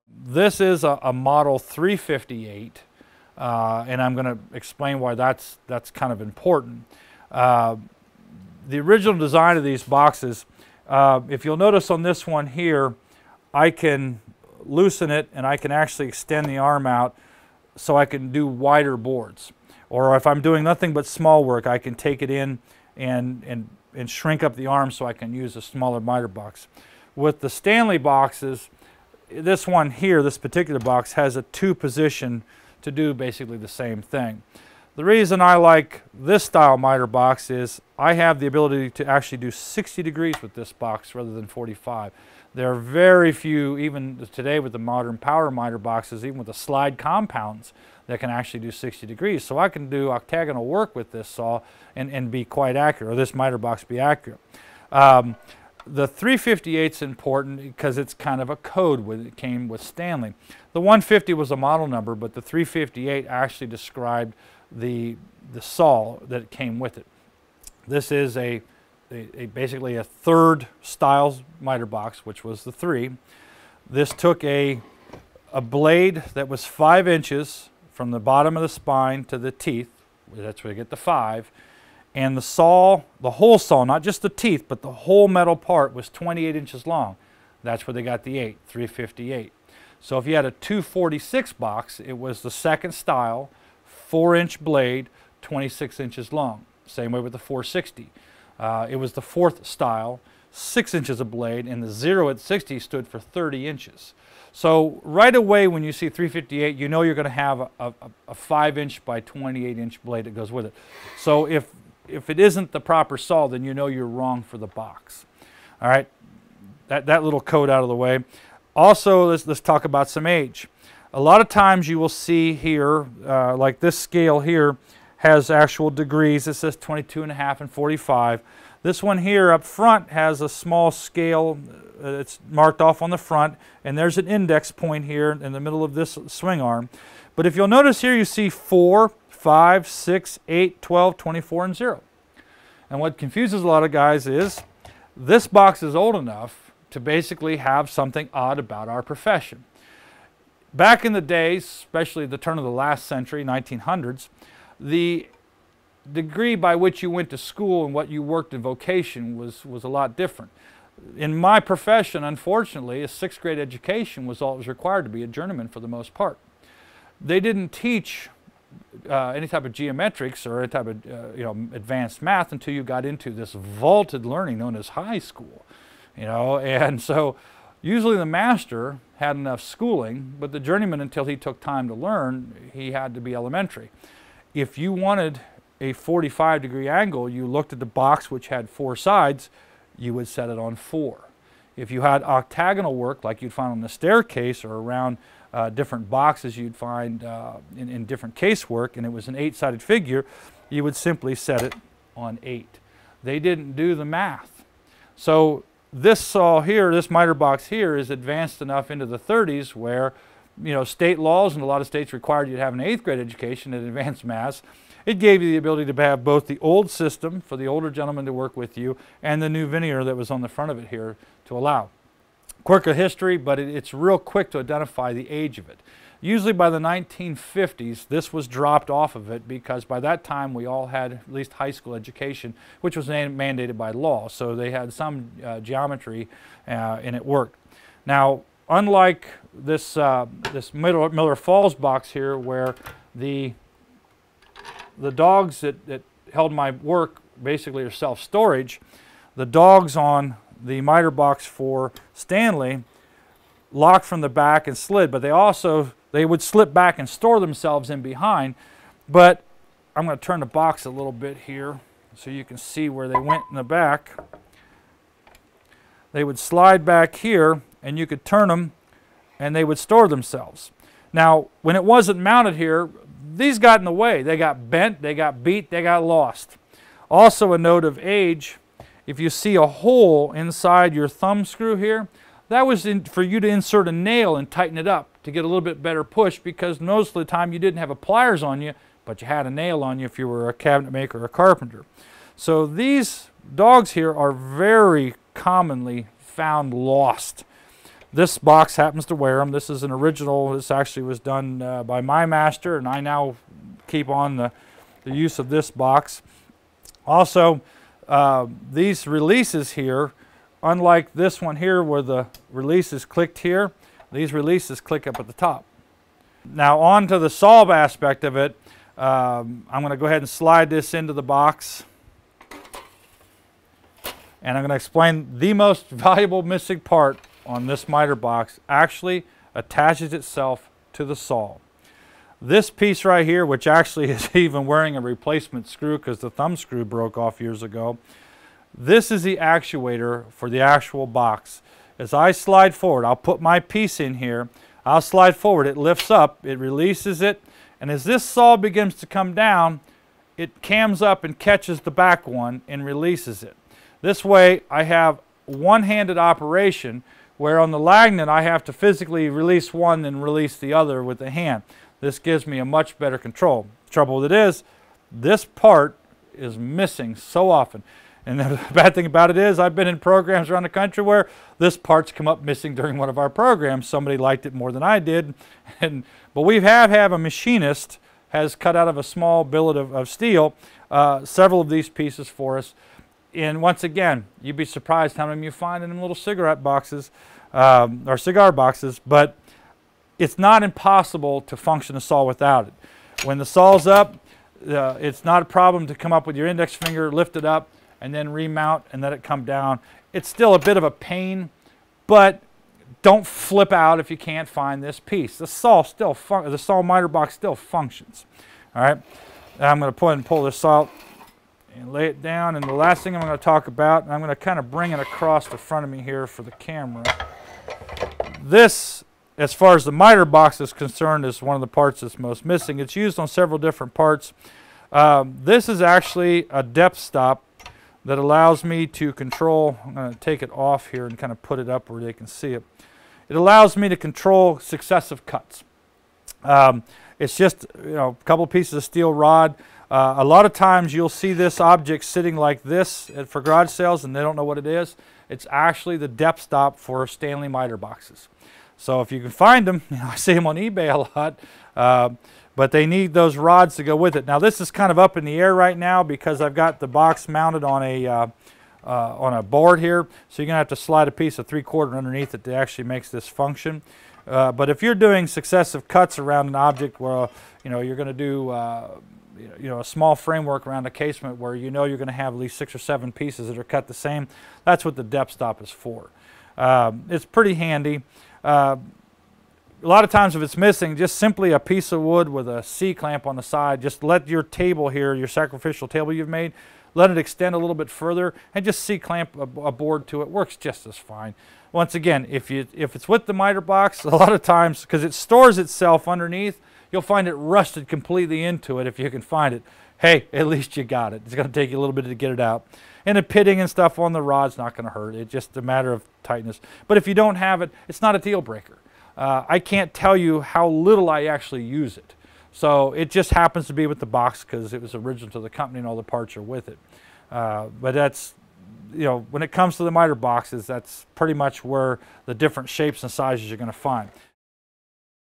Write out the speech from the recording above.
This is a model 358, and I'm going to explain why that's kind of important. The original design of these boxes, if you'll notice on this one here, I can loosen it and I can actually extend the arm out so I can do wider boards. Or if I'm doing nothing but small work, I can take it in and shrink up the arm so I can use a smaller miter box. With the Stanley boxes, this one here, this particular box, has a 2-position to do basically the same thing. The reason I like this style miter box is I have the ability to actually do 60 degrees with this box rather than 45. There are very few, even today with the modern power miter boxes, even with the slide compounds, that can actually do 60 degrees. So I can do octagonal work with this saw and be quite accurate, or this miter box be accurate. The 358 is important because it's kind of a code it came with Stanley. The 150 was a model number, but the 358 actually described the saw that came with it. This is basically a third style miter box, which was the 3. This took a blade that was 5 inches from the bottom of the spine to the teeth. That's where you get the 5. And the saw, the whole saw, not just the teeth, but the whole metal part was 28 inches long. That's where they got the 358. So if you had a 246 box, it was the second style, 4-inch blade, 26 inches long. Same way with the 460. It was the 4th style, 6 inches of blade, and the 0 at 60 stood for 30 inches. So right away when you see 358, you know you're going to have a 5-inch by 28-inch blade that goes with it. So if it isn't the proper saw, then you know you're wrong for the box. All right, that little code out of the way. Also, let's talk about some age. A lot of times you will see here, like this scale here has actual degrees. It says 22.5 and 45. This one here up front has a small scale. It's marked off on the front, and there's an index point here in the middle of this swing arm. But if you'll notice here, you see 4, 5, 6, 8, 12, 24, and 0. And what confuses a lot of guys is this box is old enough to basically have something odd about our profession. Back in the days, especially the turn of the last century, 1900s, the degree by which you went to school and what you worked in vocation was a lot different. In my profession, unfortunately, a 6th grade education was all that was required to be a journeyman for the most part. They didn't teach any type of geometrics or any type of advanced math until you got into this vaulted learning known as high school. And so usually the master had enough schooling, but the journeyman, until he took time to learn, he had to be elementary. If you wanted a 45-degree angle, you looked at the box which had 4 sides, you would set it on 4. If you had octagonal work like you'd find on the staircase or around different boxes you'd find in different casework, and it was an 8-sided figure, you would simply set it on 8. They didn't do the math. So this saw here, this miter box here, is advanced enough into the 30s where state laws in a lot of states required you to have an 8th grade education at advanced maths. It gave you the ability to have both the old system for the older gentleman to work with you and the new veneer that was on the front of it here to allow. Quirk of history, but it's real quick to identify the age of it. Usually by the 1950s, this was dropped off of it because by that time we all had at least high school education, which was mandated by law. So they had some geometry and it worked. Now, unlike this Miller Falls box here, where the dogs that held my work basically are self-storage, the dogs on the miter box for Stanley locked from the back and slid, but they would slip back and store themselves in behind. But I'm going to turn the box a little bit here so you can see where they went in the back. They would slide back here and you could turn them and they would store themselves. Now, when it wasn't mounted here, these got in the way. They got bent, they got beat, they got lost. Also a note of age, if you see a hole inside your thumb screw here, that was for you to insert a nail and tighten it up to get a little bit better push, because most of the time you didn't have a pliers on you, but you had a nail on you if you were a cabinet maker or a carpenter. So these dogs here are very commonly found lost. This box happens to wear them. This is an original. This actually was done by my master, and I now keep on the use of this box. Also, these releases here, unlike this one here where the release is clicked here, these releases click up at the top. Now on to the solve aspect of it. I'm going to go ahead and slide this into the box. And I'm going to explain the most valuable missing part on this miter box actually attaches itself to the saw. This piece right here, which actually is even wearing a replacement screw because the thumb screw broke off years ago, this is the actuator for the actual box. As I slide forward, I'll put my piece in here, I'll slide forward, it lifts up, it releases it, and as this saw begins to come down, it cams up and catches the back one and releases it. This way I have one-handed operation, where on the Lagnet I have to physically release one and release the other with the hand. This gives me a much better control. The trouble with it is, this part is missing so often. And the bad thing about it is, I've been in programs around the country where this part's come up missing during one of our programs. Somebody liked it more than I did. But we have a machinist has cut out of a small billet of steel several of these pieces for us. And once again, you'd be surprised how many you find in them little cigarette boxes or cigar boxes, but it's not impossible to function a saw without it. When the saw's up, it's not a problem to come up with your index finger, lift it up, and then remount and let it come down. It's still a bit of a pain, but don't flip out if you can't find this piece. The saw miter box still functions. All right, I'm going to go ahead and pull this out and lay it down, and the last thing I'm going to talk about, and I'm going to kind of bring it across the front of me here for the camera. This, as far as the miter box is concerned, is one of the parts that's most missing. It's used on several different parts. This is actually a depth stop that allows me to control. I'm going to take it off here and kind of put it up where they can see it. It allows me to control successive cuts. It's just a couple pieces of steel rod. A lot of times you'll see this object sitting like this for garage sales and they don't know what it is. It's actually the depth stop for Stanley miter boxes. So if you can find them, I see them on eBay a lot, but they need those rods to go with it. Now this is kind of up in the air right now because I've got the box mounted on a board here, so you're going to have to slide a piece of 3/4 underneath it that actually makes this function. But if you're doing successive cuts around an object where you're going to do a small framework around a casement where you're going to have at least 6 or 7 pieces that are cut the same, that's what the depth stop is for. It's pretty handy. A lot of times if it's missing, just simply a piece of wood with a C-clamp on the side, just let your table here, your sacrificial table you've made, let it extend a little bit further and just C-clamp a board to it. Works just as fine. Once again, if it's with the miter box, a lot of times, because it stores itself underneath, you'll find it rusted completely into it if you can find it. Hey, at least you got it. It's going to take you a little bit to get it out. And the pitting and stuff on the rod's not going to hurt. It's just a matter of tightness. But if you don't have it, it's not a deal breaker. I can't tell you how little I actually use it. So it just happens to be with the box because it was original to the company and all the parts are with it. But that's, when it comes to the miter boxes, that's pretty much where the different shapes and sizes you're going to find.